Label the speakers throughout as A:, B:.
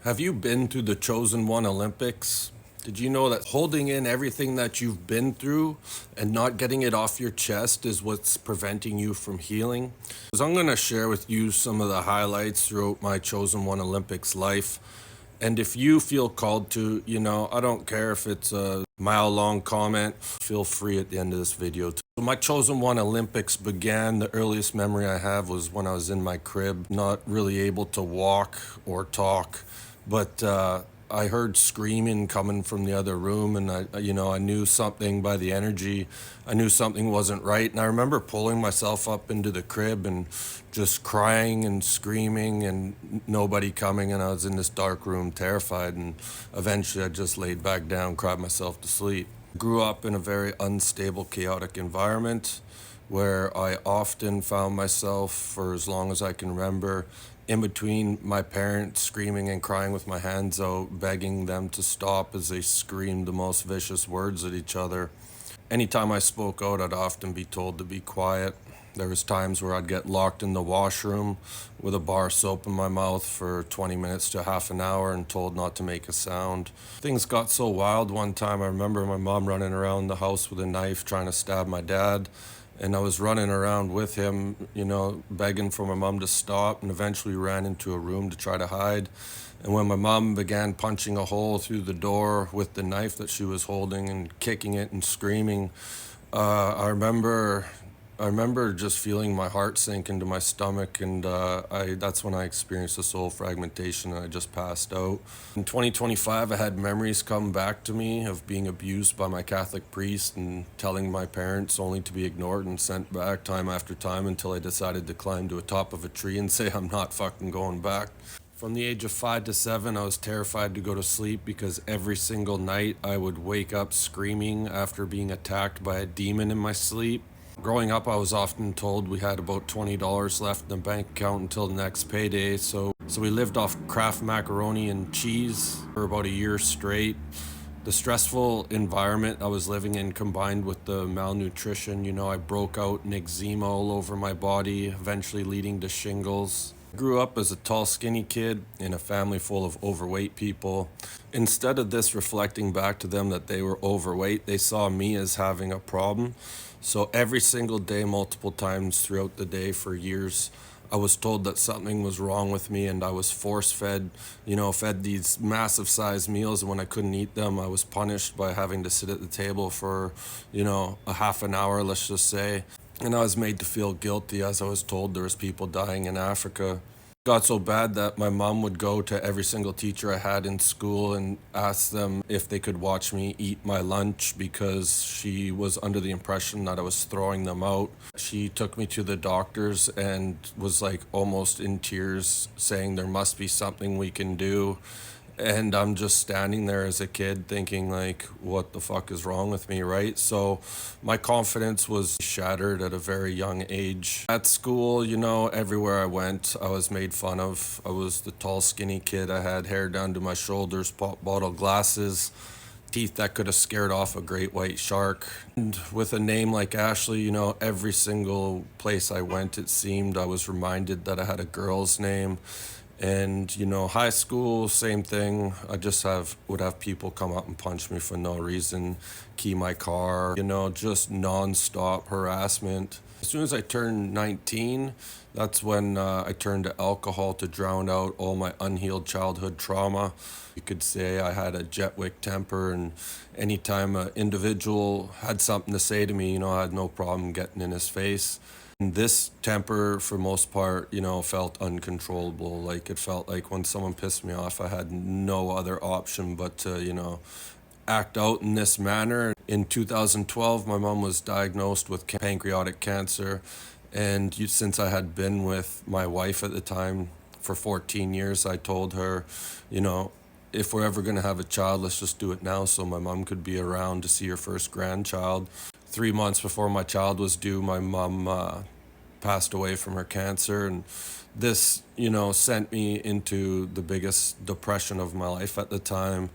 A: Have you been to the Chosen One Olympics? Did you know that holding in everything that you've been through and not getting it off your chest is what's preventing you from healing? Because I'm going to share with you some of the highlights throughout my Chosen One Olympics life. And if you feel called to, I don't care if it's a mile long comment, feel free at the end of this video. So my Chosen One Olympics began, the earliest memory I have was when I was in my crib, not really able to walk or talk, but I heard screaming coming from the other room, and I knew something by the energy. I knew something wasn't right, and I remember pulling myself up into the crib and just crying and screaming, and nobody coming, and I was in this dark room, terrified, and eventually I just laid back down, cried myself to sleep. Grew up in a very unstable, chaotic environment where I often found myself, for as long as I can remember, in between my parents screaming and crying with my hands out, begging them to stop as they screamed the most vicious words at each other. Anytime I spoke out, I'd often be told to be quiet. There was times where I'd get locked in the washroom with a bar of soap in my mouth for 20 minutes to half an hour and told not to make a sound. Things got so wild one time. I remember my mom running around the house with a knife trying to stab my dad. And I was running around with him, begging for my mom to stop, and eventually ran into a room to try to hide. And when my mom began punching a hole through the door with the knife that she was holding and kicking it and screaming, I remember just feeling my heart sink into my stomach, and that's when I experienced a soul fragmentation, and I just passed out. In 2025, I had memories come back to me of being abused by my Catholic priest and telling my parents only to be ignored and sent back time after time until I decided to climb to the top of a tree and say I'm not fucking going back. From the age of 5 to 7, I was terrified to go to sleep because every single night I would wake up screaming after being attacked by a demon in my sleep. Growing up, I was often told we had about $20 left in the bank account until the next payday, so we lived off Kraft macaroni and cheese for about a year straight. The stressful environment I was living in combined with the malnutrition, I broke out in eczema all over my body, eventually leading to shingles. I grew up as a tall, skinny kid in a family full of overweight people. Instead of this reflecting back to them that they were overweight, they saw me as having a problem. So every single day, multiple times throughout the day for years, I was told that something was wrong with me, and I was force fed, fed these massive sized meals. And when I couldn't eat them, I was punished by having to sit at the table for, a half an hour, let's just say. And I was made to feel guilty as I was told there was people dying in Africa. It got so bad that my mom would go to every single teacher I had in school and ask them if they could watch me eat my lunch because she was under the impression that I was throwing them out. She took me to the doctors and was like almost in tears saying there must be something we can do. And I'm just standing there as a kid thinking like, what the fuck is wrong with me, right? So my confidence was shattered at a very young age. At school, everywhere I went, I was made fun of. I was the tall, skinny kid. I had hair down to my shoulders, pop bottle glasses, teeth that could have scared off a great white shark. And with a name like Ashley, every single place I went, it seemed I was reminded that I had a girl's name. And high school, same thing. I just would have people come up and punch me for no reason, key my car, just nonstop harassment. As soon as I turned 19, that's when I turned to alcohol to drown out all my unhealed childhood trauma. You could say I had a Jetwick temper, and anytime an individual had something to say to me, I had no problem getting in his face. And this temper, for most part, felt uncontrollable. Like, it felt like when someone pissed me off, I had no other option but to, act out in this manner. In 2012, my mom was diagnosed with pancreatic cancer. And since I had been with my wife at the time for 14 years, I told her, if we're ever going to have a child, let's just do it now so my mom could be around to see her first grandchild. 3 months before my child was due, my mom passed away from her cancer, and this, sent me into the biggest depression of my life at the time.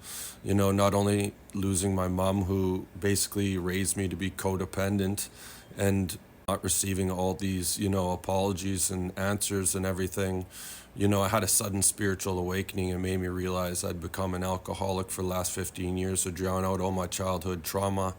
A: Not only losing my mom, who basically raised me to be codependent, and not receiving all these, apologies and answers and everything. I had a sudden spiritual awakening and made me realize I'd become an alcoholic for the last 15 years to drown out all my childhood trauma.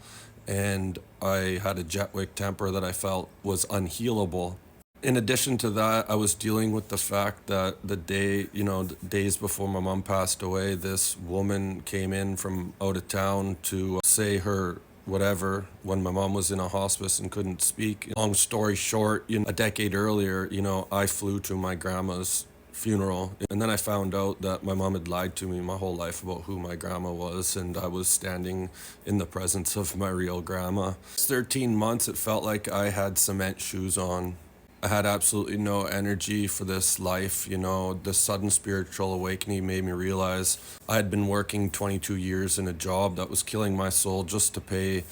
A: And I had a Jetwick temper that I felt was unhealable. In addition to that, I was dealing with the fact that the days before my mom passed away, this woman came in from out of town to say her whatever when my mom was in a hospice and couldn't speak. Long story short, a decade earlier, I flew to my grandma's funeral, and then I found out that my mom had lied to me my whole life about who my grandma was, and I was standing in the presence of my real grandma. 13 months, it felt like I had cement shoes on. I had absolutely no energy for this life. The sudden spiritual awakening made me realize I had been working 22 years in a job that was killing my soul just to pay,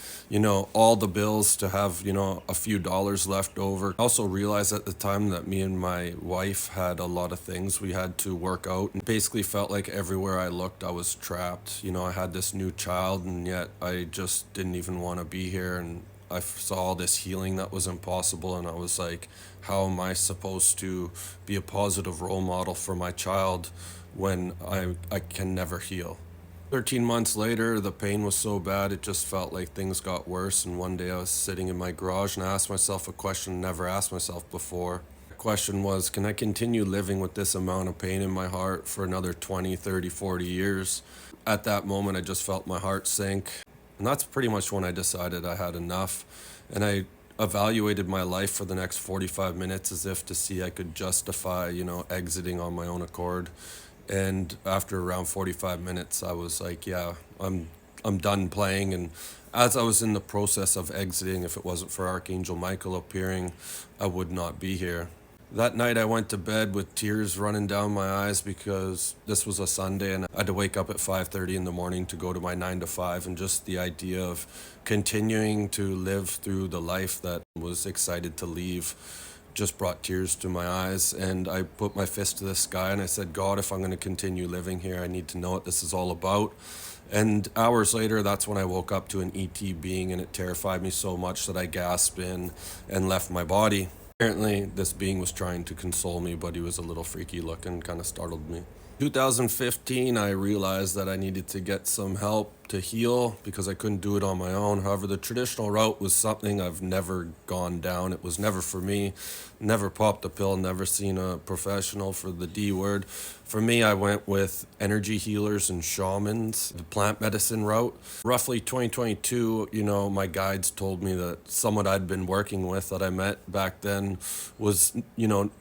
A: all the bills, to have, a few dollars left over. I also realized at the time that me and my wife had a lot of things we had to work out, and basically felt like everywhere I looked, I was trapped. I had this new child, and yet I just didn't even want to be here. And I saw all this healing that was impossible, and I was like, how am I supposed to be a positive role model for my child when I can never heal? 13 months later, the pain was so bad, it just felt like things got worse. And one day I was sitting in my garage and I asked myself a question I never asked myself before. The question was, can I continue living with this amount of pain in my heart for another 20, 30, 40 years? At that moment, I just felt my heart sink. And that's pretty much when I decided I had enough. And I evaluated my life for the next 45 minutes as if to see I could justify, exiting on my own accord. And after around 45 minutes, I was like, yeah, I'm done playing. And as I was in the process of exiting, if it wasn't for Archangel Michael appearing, I would not be here. That night I went to bed with tears running down my eyes because this was a Sunday and I had to wake up at 5:30 in the morning to go to my 9 to 5, and just the idea of continuing to live through the life that was excited to leave just brought tears to my eyes. And I put my fist to the sky and I said, God, if I'm going to continue living here, I need to know what this is all about. And hours later, that's when I woke up to an ET being, and it terrified me so much that I gasped in and left my body. Apparently, this being was trying to console me, but he was a little freaky looking, kind of startled me. 2015, I realized that I needed to get some help to heal because I couldn't do it on my own. However, the traditional route was something I've never gone down. It was never for me. Never popped a pill, never seen a professional for the D word. For me, I went with energy healers and shamans, the plant medicine route. Roughly 2022, my guides told me that someone I'd been working with that I met back then was,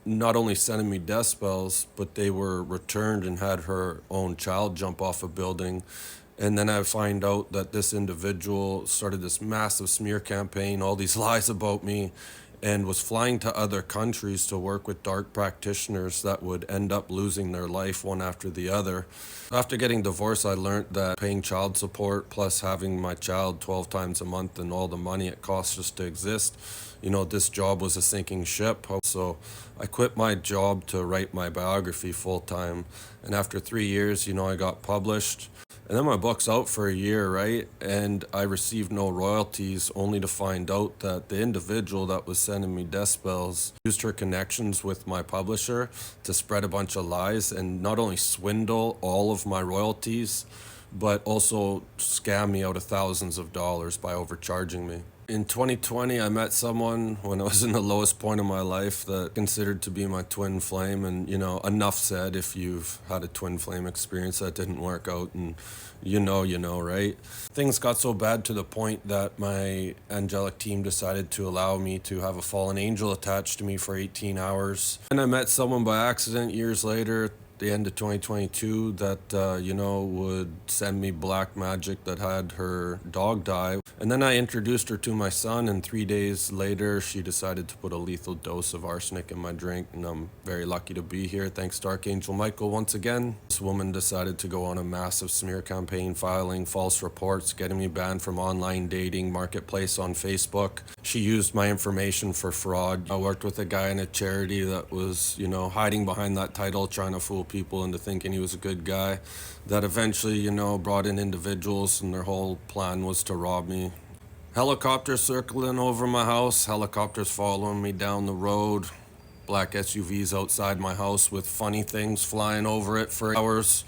A: not only sending me death spells, but they were returned and had her own child jump off a building. And then I find out that this individual started this massive smear campaign, all these lies about me, and was flying to other countries to work with dark practitioners that would end up losing their life one after the other. After getting divorced, I learned that paying child support plus having my child 12 times a month and all the money it costs just to exist, this job was a sinking ship. So I quit my job to write my biography full time. And after 3 years, I got published. And then my book's out for a year, right? And I received no royalties, only to find out that the individual that was sending me death spells used her connections with my publisher to spread a bunch of lies and not only swindle all of my royalties, but also scam me out of thousands of dollars by overcharging me. In 2020, I met someone when I was in the lowest point of my life that considered to be my twin flame. And, enough said. If you've had a twin flame experience that didn't work out, and you know, right? Things got so bad to the point that my angelic team decided to allow me to have a fallen angel attached to me for 18 hours. And I met someone by accident years later, the end of 2022, that would send me black magic that had her dog die. And then I introduced her to my son, and 3 days later she decided to put a lethal dose of arsenic in my drink. And I'm very lucky to be here, thanks to Archangel Michael once again. This woman decided to go on a massive smear campaign, filing false reports, getting me banned from online dating marketplace on Facebook. She used my information for fraud. I worked with a guy in a charity that was, hiding behind that title, trying to fool people into thinking he was a good guy, that eventually, brought in individuals, and their whole plan was to rob me. Helicopters circling over my house, helicopters following me down the road, black SUVs outside my house with funny things flying over it for hours.